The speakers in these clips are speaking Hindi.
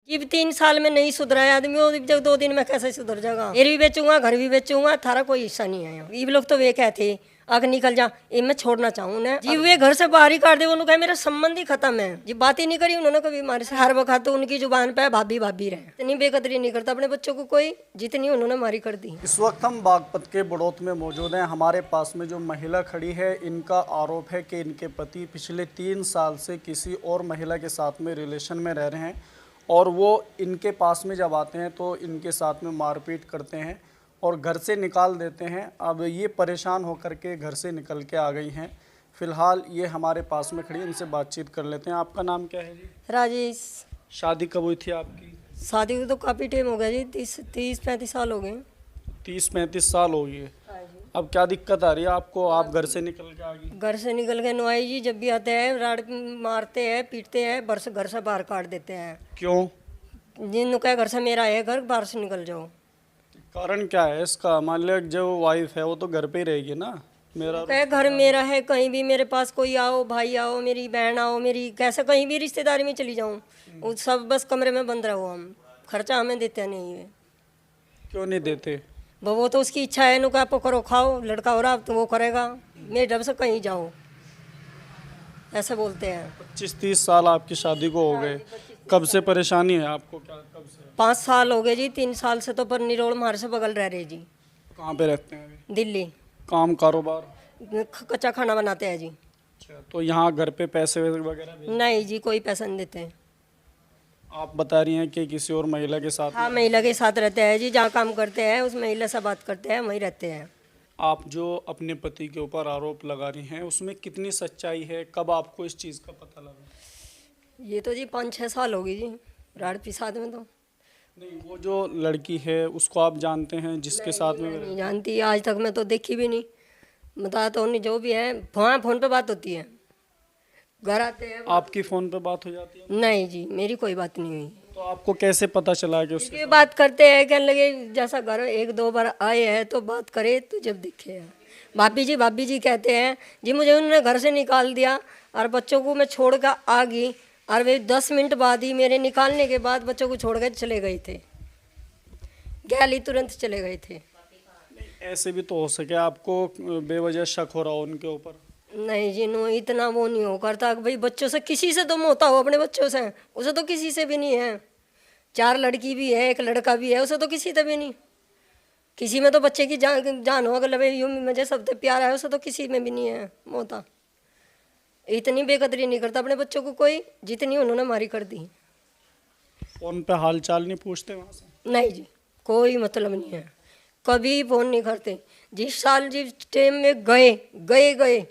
जब 3 साल में नहीं सुधरा है आदमी, वो जब 2 दिन में कैसे सुधर जाएगा। घर भी बेचूंगा, घर भी बेचूंगा, थारा कोई हिस्सा नहीं है। ये लोग तो वे कहते आग निकल जा, ये मैं छोड़ना चाहूँ ना जी। वे घर से बाहर ही काट दे, उन्होंने कहा मेरा संबंध ही खत्म है जी। बात ही नहीं करी उन्होंने कभी हमारे से। हर वक्त तो उनकी जुबान पे भाभी भाभी रहे। इतनी बेकदरी नहीं करता अपने बच्चों को कोई, जितनी उन्होंने हमारी कर दी। इस वक्त हम बागपत के बड़ौत में मौजूद हैं। हमारे पास में जो महिला खड़ी है, इनका आरोप है कि इनके पति पिछले 3 साल से किसी और महिला के साथ में रिलेशन में रह रहे हैं और वो इनके पास में जब आते हैं तो इनके साथ में मारपीट करते हैं और घर से निकाल देते हैं। अब ये परेशान होकर के घर से निकल के आ गई हैं। फ़िलहाल ये हमारे पास में खड़ी, इनसे बातचीत कर लेते हैं। आपका नाम क्या है जी? राजेश। शादी कब हुई थी आपकी? शादी को तो काफ़ी टाइम हो गया जी, 30-35 साल हो गए। 30-35 साल हो गए। अब क्या दिक्कत आ रही है आपको? आप घर से निकल के आ गई? घर से निकल के नुआई जी, जब भी आते हैं राड मारते हैं, पीटते हैं, घर से बाहर काट देते हैं। क्यों? जिन क्या घर से मेरा है घर, बाहर से निकल जाओ। कारण क्या है इसका? मान लिया जो वाइफ है वो तो घर पे ही रहेगी ना। मेरा क्या घर मेरा है, कहीं भी मेरे पास कोई आओ, भाई आओ, मेरी बहन आओ, मेरी कैसे कहीं भी रिश्तेदारी में चली जाऊँ, वो सब बस कमरे में बंद रहो। हम खर्चा हमें देते नहीं है। क्यों नहीं देते? वो तो उसकी इच्छा है, नुका पकड़ो खाओ, लड़का हो रहा तो वो करेगा, मेरे डर से कहीं जाओ, ऐसे बोलते हैं। 25-30 साल आपकी शादी को हो गए। कब से परेशानी है आपको? क्या कब से? 5 साल हो गए जी। 3 साल से तो पर निरोड़ हमारे से बगल रह रहे जी। कहाँ पे रहते हैं अभी? दिल्ली। काम कारोबार? कच्चा खाना बनाते हैं जी। अच्छा, तो यहाँ घर पे पैसे वगैरह नहीं जी, कोई पैसा नहीं देते हैं। आप बता रही हैं कि किसी और महिला के साथ? हाँ, महिला के साथ रहते हैं जी। जहाँ काम करते हैं उस महिला से बात करते हैं, वहीं रहते हैं। आप जो अपने पति के ऊपर आरोप लगा रही हैं उसमें कितनी सच्चाई है? कब आपको इस चीज़ का पता लगा? ये तो जी 5-6 साल हो गई जी, राड़ पिसाद में तो। नहीं, वो जो लड़की है उसको आप जानते हैं जिसके साथ में? नहीं जानती, आज तक मैं तो देखी भी नहीं। बता तो नहीं, जो भी है फ़ोन पे बात होती है, घर आते हैं। आपकी फ़ोन पे बात हो जाती है? नहीं जी, मेरी कोई बात नहीं हुई। तो आपको कैसे पता चला कि उसके? ये बात करते हैं, कहने लगे जैसा घर 1-2 बार आए हैं तो बात करे तो जब दिखे हैं। भाभी जी कहते हैं जी, मुझे उन्होंने घर से निकाल दिया और बच्चों को मैं छोड़ कर आ गई, और वे 10 मिनट बाद ही मेरे निकालने के बाद बच्चों को छोड़ कर चले गए थे। गैली तुरंत चले गए थे। ऐसे भी तो हो सके आपको बेवजह शक हो रहा हो उनके ऊपर? नहीं जी, नो, इतना वो नहीं हो करता भाई। बच्चों से किसी से तुम होता हो, अपने बच्चों से, उसे तो किसी से भी नहीं है। 4 लड़की भी है, 1 लड़का भी है, उसे तो किसी से भी नहीं। किसी में तो बच्चे की जान हो, अगर लगे यूं मुझे सबसे प्यारा है, उसे तो किसी में भी नहीं है मोता। इतनी बेकदरी नहीं करता अपने बच्चों को कोई, जितनी उन्होंने हमारी कर दी। फ़ोन पे हाल चाल नहीं पूछते वहाँ से? नहीं जी, कोई मतलब नहीं है, कभी फ़ोन नहीं करते। जिस साल जिस टाइम में गए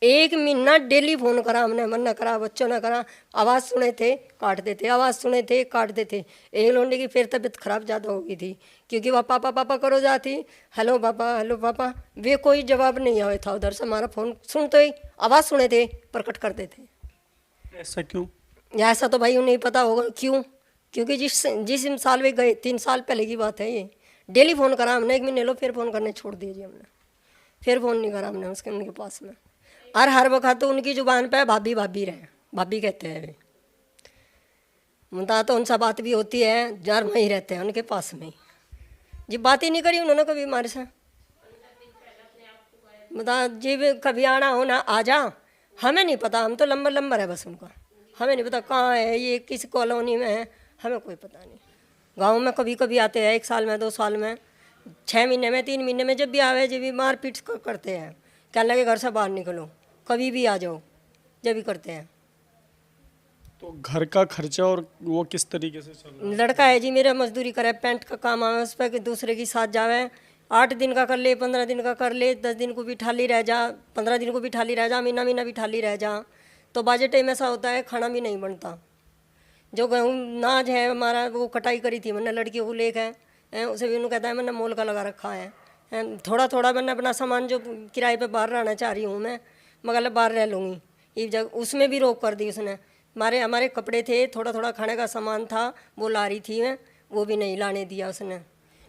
1 महीना डेली फ़ोन करा हमने, मन न करा, बच्चों ने करा। आवाज़ सुने थे काट देते, आवाज़ सुने थे काट देते। एक लौंडे की फिर तबीयत खराब ज़्यादा हो गई थी, क्योंकि वह पापा पापा करो जाती, हेलो पापा, वे कोई जवाब नहीं आया था उधर से। हमारा फ़ोन सुनते ही आवाज़ सुने थे पर कट कर देते। ऐसा क्यों? ऐसा तो भाई उन्हें नहीं पता होगा क्यों, क्योंकि जिस साल वे गए 3 साल पहले की बात है ये। डेली फ़ोन करा हमने, 1 महीने लो, फिर फ़ोन करने छोड़ दिए जी हमने। फिर फ़ोन नहीं करा हमने उनके पास में। और हर वक्त तो उनकी ज़ुबान पे भाभी भाभी रहे, भाभी कहते हैं वे। मुद्दा तो उनसे बात भी होती है, जार वहीं रहते हैं उनके पास में जी। बात ही नहीं करी उन्होंने कभी हमारे से। मुद्दा जी कभी आना हो ना आ जा, हमें नहीं पता। हम तो नंबर है बस उनका, हमें नहीं पता कहाँ है ये, किस कॉलोनी में है, हमें कोई पता नहीं। गांव में कभी कभी आते हैं, 1 साल में, 2 साल में, 6 महीने में, 3 महीने में, जब भी आवे जब भी मारपीट करते हैं। कहने लगे घर से बाहर निकलो, कभी भी आ जाओ, जब भी करते हैं। तो घर का खर्चा और वो किस तरीके से चल रहा है? लड़का है जी मेरा, मजदूरी करे, पेंट का काम आवे उस पर, कि दूसरे के साथ जावे। 8 दिन का कर ले, 15 दिन का कर ले, 10 दिन को भी ठाली रह जा, 15 दिन को भी ठाली रह जा, महीना भी ठाली रह जा। तो बाजे टाइम ऐसा होता है खाना भी नहीं बनता। जो गेहूँ नाज है हमारा, वो कटाई करी थी मैंने, लड़कियों को लेकर उसे भी उन्होंने कहता है मैंने मोल का लगा रखा है। थोड़ा थोड़ा मैंने अपना सामान जो किराए पे बाहर रहना चाह रही हूँ मैं, मगर बाहर रह लूँगी ये जगह, उसमें भी रोक कर दी उसने। हमारे कपड़े थे, थोड़ा थोड़ा खाने का सामान था, वो ला रही थी मैं, वो भी नहीं लाने दिया उसने।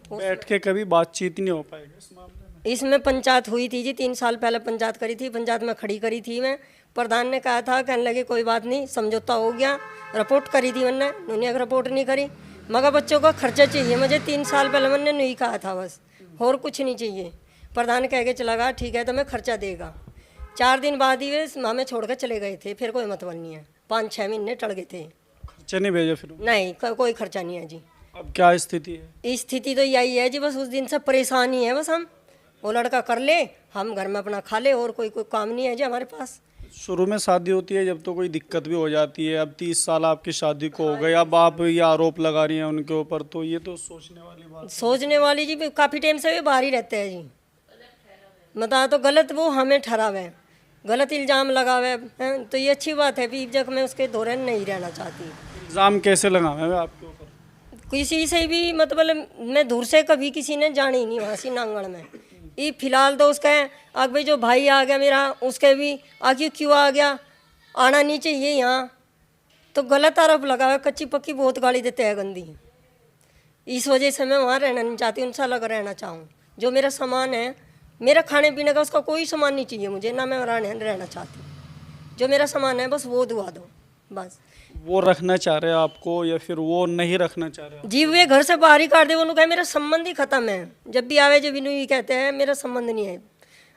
बैठ के कभी बातचीत नहीं हो पाएगी इस मामले में? इसमें पंचायत हुई थी जी, 3 साल पहले पंचायत करी थी, पंचायत में खड़ी करी थी मैं। प्रधान ने कहा था, कहने लगे कोई बात नहीं, समझौता हो गया। रिपोर्ट करी थी मैंने, उन्होंने अगर रिपोर्ट नहीं करी, मगर बच्चों का खर्चा चाहिए मुझे। 3 साल पहले मैंने नहीं कहा था, बस और कुछ नहीं चाहिए। प्रधान कह के चला गया, ठीक है तो मैं खर्चा देगा। 4 दिन बाद ही वे हमें छोड़ कर चले गए थे, फिर कोई मतलब नहीं है। 5-6 महीने टल गए थे। खर्चे नहीं भेजे फिर? नहीं, कोई खर्चा नहीं है जी। अब क्या स्थिति है? स्थिति तो यही है जी, बस उस दिन से परेशानी है। बस हम वो लड़का कर ले, हम घर में अपना खा ले, और कोई काम नहीं है जी हमारे पास। शुरू में शादी होती है जब तो कोई दिक्कत भी हो जाती है। अब 30 साल आपकी शादी को हो गए, अब आप ये आरोप लगा रही हैं उनके ऊपर, तो ये तो सोचने वाली बात। सोचने वाली जी, काफ़ी टाइम से वे बाहर ही रहते हैं जी। बता तो गलत वो हमें ठहरावे, गलत इल्ज़ाम लगावे हैं, तो ये अच्छी बात है भी। जब मैं उसके दौरान नहीं रहना चाहती। इल्ज़ाम कैसे लगावे मैं आपके ऊपर? किसी से भी मतलब मैं दूर से कभी किसी ने जानी ही नहीं वहाँ से नांगड़ में। ये फिलहाल तो उसका है आग भाई, जो भाई आ गया मेरा, उसके भी आगे क्यों आ गया, आना नहीं चाहिए यहाँ, तो गलत आरोप लगा हुआ। कच्ची पक्की बहुत गाली देते हैं, गंदी। इस वजह से मैं वहाँ रहना नहीं चाहती, उनसे अलग रहना चाहूँ। जो मेरा सामान है, मेरा खाने पीने का, उसका कोई सामान नहीं चाहिए मुझे, ना मैं रहना चाहती। जो मेरा सामान है बस वो दुआ दो, बस। वो रखना चाह रहे हैं आपको या फिर वो नहीं रखना चाह रहे हैं? जी वे घर से बाहर ही काट दे। उन्होंने कहा मेरा संबंध ही खत्म है। जब भी आवे जब इन्हों कहते हैं मेरा संबंध नहीं है,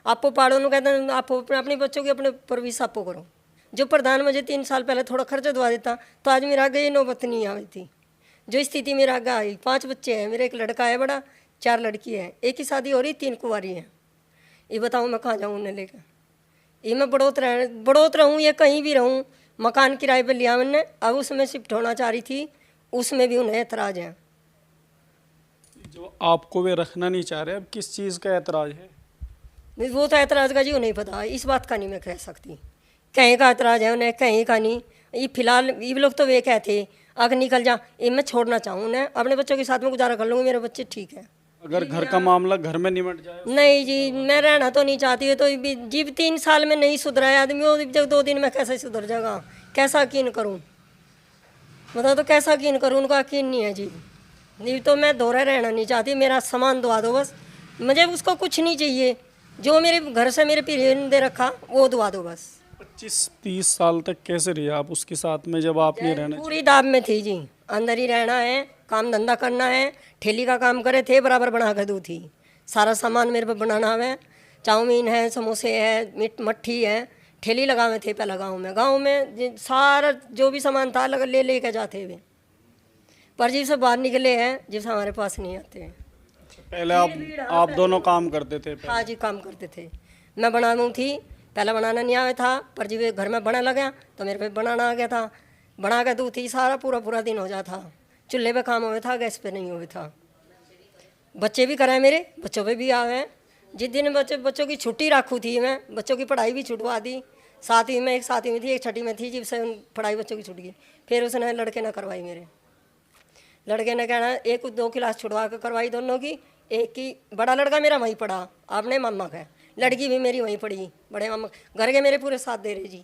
आपको पाड़ो। उन्होंने कहते हैं आप अपने बच्चों की अपने परवरिश आपको करो। जो प्रधान मुझे 3 साल पहले थोड़ा खर्चा दवा देता, तो आज मेरा आगे ये नौबत नहीं आई थी। जो स्थिति मेरा आगे आई, 5 बच्चे हैं मेरे, एक लड़का है बड़ा, 4 लड़की है, एक की शादी हो रही, 3 कुंवारी हैं। ये बताऊँ मैं कहाँ जाऊँ उन्हें लेकर? ये मैं बढ़ोतरा हूँ, ये कहीं भी रहूँ। मकान किराए पर लिया मैंने, अब उसमें शिफ्ट होना चाह रही थी, उसमें भी उन्हें ऐतराज़ है। जो आपको वे रखना नहीं चाह रहे, अब किस चीज़ का ऐतराज़ है? वो तो ऐतराज़ का जी उन्हें पता, इस बात का नहीं मैं कह सकती। कहीं का ऐतराज़ है उन्हें, कहीं का नहीं। ये फिलहाल ये लोग तो वे कहते अगर निकल जा, ये मैं छोड़ना चाहूँ उन्हें, अपने बच्चों के साथ में गुजारा कर लूँगी, मेरे बच्चे ठीक है। अगर घर का मामला घर में निमट जाए? नहीं जी, मैं रहना तो नहीं चाहती है। तो जीव 3 साल में नहीं सुधरा है आदमी, वो जब 2 दिन में कैसे सुधर जाएगा? कैसा यकीन करूं? बताओ तो कैसा यकीन करूं? उनका यकीन नहीं है जी। नहीं तो मैं दोहरा रहना नहीं चाहती, मेरा सामान दुआ दो बस। मुझे उसको कुछ नहीं चाहिए, जो मेरे घर से मेरे पीर ने दे रखा वो दुआ दो बस। 25-30 साल तक कैसे रही आप उसके साथ में जब आप नहीं रहना? पूरी दाब में थी जी, अंदर ही रहना है, काम धंधा करना है। ठेली का काम करे थे, बराबर बना कर दूँ थी। सारा सामान मेरे पे बनाना है, चाउमीन है, समोसे है, मट्ठी है। ठेली लगावे थे पहले गांव में सारा जो भी सामान था ले लेके जाते हुए। पर जिस से बाहर निकले हैं, जिस हमारे पास नहीं आते हैं। पहले आप दोनों काम करते थे? हाँ जी, काम करते थे। मैं बनाऊँ थी, पहले बनाना नहीं आया था, पर जब घर में बना लगा तो मेरे पे बनाना आ गया था। बना के दूँ थी, सारा पूरा दिन हो जाता। चूल्हे पे काम हुआ था, गैस पे नहीं हुआ था। बच्चे भी कराए मेरे, बच्चों पे भी आए। जिस दिन बच्चों की छुट्टी रखू थी, मैं बच्चों की पढ़ाई भी छुटवा दी। 7वीं में, एक 7वीं में थी, एक 6ठी में थी, जिससे पढ़ाई बच्चों की छूट गई। फिर उसने लड़के ने करवाई, मेरे लड़के ने कहना 1-2 क्लास छुड़वा कर करवाई दोनों की। एक की बड़ा लड़का मेरा वहीं पढ़ा अपने मामा का, लड़की भी मेरी वहीं पढ़ी बड़े मामा। घर के मेरे पूरे साथ दे रहे जी,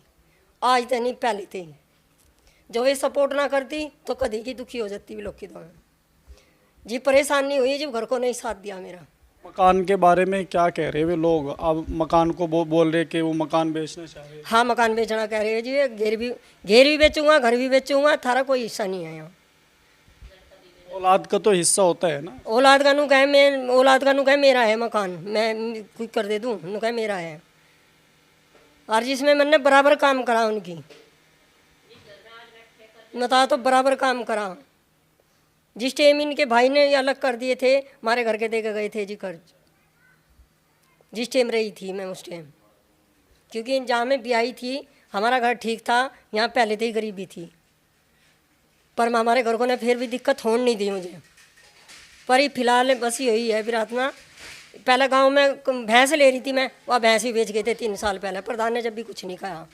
आज तो नहीं पहले थे। जो ये सपोर्ट ना करती तो कभी की दुखी हो जाती भी लोग की। तो जी परेशान नहीं हुई जब घर को नहीं साथ दिया मेरा। मकान के बारे में क्या कह रहे हैं वे लोग? अब मकान को बोल रहे कि वो मकान बेचना चाह रहे हैं? हाँ, मकान बेचना कह रहे हैं जी। घेर भी बेचूंगा, घर भी बेचूंगा, थारा कोई हिस्सा नहीं है यहाँ। औलाद का तो हिस्सा होता है ना? औलाद का नु कहे मेरा है मकान, मैं कुछ कर दे दूँ, नु कहे मेरा है। और जिसमें मैंने बराबर काम करा उनकी, बता तो बराबर काम करा। जिस टाइम इनके भाई ने अलग कर दिए थे, हमारे घर के दे के गए थे जी कर्ज। जिस टाइम रही थी मैं उस टाइम, क्योंकि जहाँ मैं ब्याही थी हमारा घर ठीक था, यहाँ पहले से ही गरीबी थी। पर हमारे घर को ने फिर भी दिक्कत होने नहीं दी मुझे। पर ये फिलहाल बस यही है विराटना। पहले गांव में भैंस ले रही थी मैं, वह भैंस भी बेच गए थे 3 साल पहले। प्रधान ने जब भी कुछ नहीं कहा,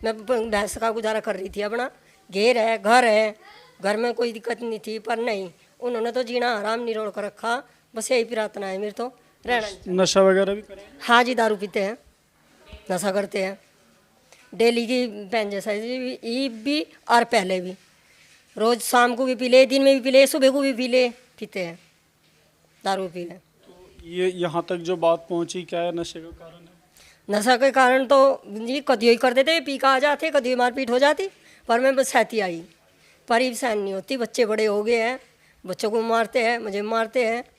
मैं भैंस का गुजारा कर रही थी अपना। घेर है, घर है, घर में कोई दिक्कत नहीं थी। पर नहीं, उन्होंने तो जीना हराम निरोड़ कर रखा। बस यही प्रार्थना है मेरे तो, रहना। नशा वगैरह भी करें? हाँ जी, दारू पीते हैं, नशा करते हैं। डेली की पैन जैसा ईद भी और पहले भी, रोज़ शाम को भी पी ले, दिन में भी पी ले, सुबह को भी पी ले, पीते हैं, दारू पी ले। तो ये यहाँ तक जो बात पहुँची, क्या है नशे का कारण है? नशा के कारण तो जी कदियो ही कर देते, पी का आ जाते, कदियो मारपीट हो जाती, पर मैं बस सहती आई, पर सहन नहीं होती। बच्चे बड़े हो गए हैं, बच्चों को मारते हैं, मुझे मारते हैं।